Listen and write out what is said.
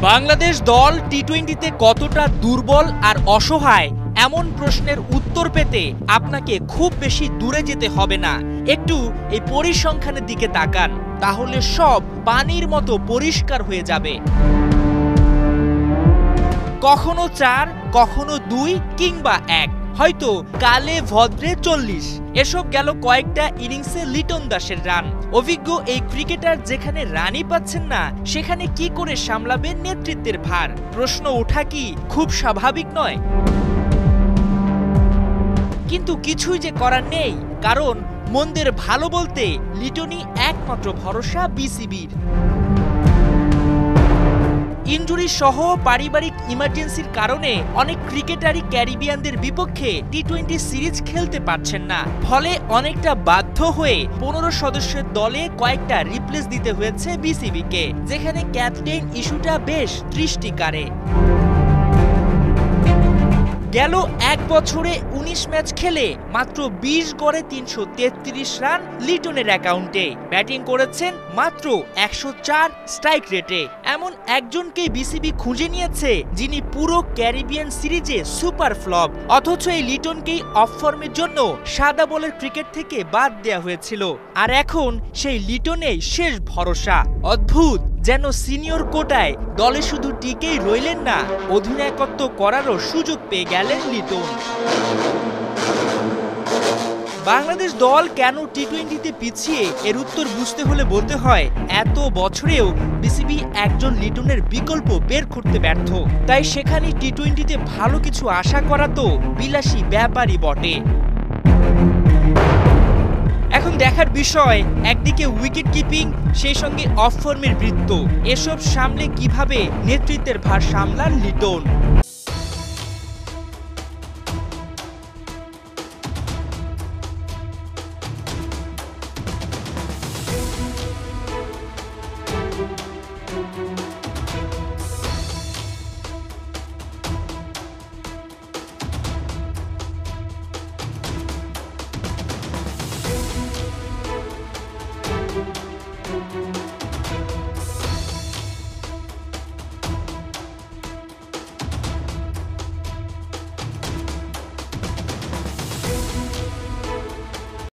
বাংলাদেশ দল টি-20তে কতটা দুর্বল আর অসহায় এমন প্রশ্নের উত্তর পেতে আপনাকে খুব বেশি দূরে যেতে হবে না। একটু এই পরিসংখ্যানের দিকে তাকান, তাহলে সব পানির মতো পরিষ্কার হয়ে যাবে। কখনো 4, কখনো 2 কিংবা 1, হয়তো কালে ভদ্রে 40। এসব গেল কয়েকটা ইনিংসে লিটন দাসের রান। অভিজ্ঞ এই ক্রিকেটার যেখানে রানই পাচ্ছেন না, সেখানে কি করে সামলাবেন নেতৃত্বের ভার? প্রশ্ন ওঠা কি খুব স্বাভাবিক নয়? কিন্তু কিছুই যে করার নেই, কারণ মন্দের ভালো বলতে লিটনই একমাত্র ভরসা বিসিবির। ইনজুরি সহ পারিবারিক ইমার্জেন্সির কারণে অনেক ক্রিকেটারই ক্যারিবিয়ানদের বিপক্ষে টি-20 সিরিজ খেলতে পারছেন না। ফলে অনেকটা বাধ্য হয়ে 15 সদস্যের দলে কয়েকটা রিপ্লেস দিতে হয়েছে বিসিবিকে, যেখানে ক্যাপ্টেন ইস্যুটা বেশ দৃষ্টি কাড়ে। গেল 1 বছরে 19 ম্যাচ খেলে মাত্র 20 গড়ে 333 রান লিটনের অ্যাকাউন্টে। ব্যাটিং করেছেন মাত্র 104 স্ট্রাইক রেটে। এমন একজনকে বিসিবি খুঁজে নিয়েছে যিনি পুরো ক্যারিবিয়ান সিরিজে সুপার ফ্লপ, অথচ এই লিটনকেই অফ ফর্মের জন্য সাদা বলের ক্রিকেট থেকে বাদ দেওয়া হয়েছিল। আর এখন সেই লিটনেই শেষ ভরসা। অদ্ভুত, যেন সিনিয়র কোটায় দলে শুধু টিকেই রইলেন না, অধিনায়কত্ব করারও সুযোগ পেয়ে গেলেন লিটন। বাংলাদেশ দল কেন টি-20তে পিছিয়ে, এর উত্তর বুঝতে হলে বলতে হয় এত বছরেও বিসিবি একজন লিটনের বিকল্প বের করতে ব্যর্থ। তাই সেখানে টি-20তে ভালো কিছু আশা করা তো বিলাসী ব্যাপারই বটে। এখন দেখার বিষয়, একদিকে উইকেট কিপিং, সেই সঙ্গে অফ ফর্মের বৃত্ত, এসব সামলে কিভাবে নেতৃত্বের ভার সামলান লিটন।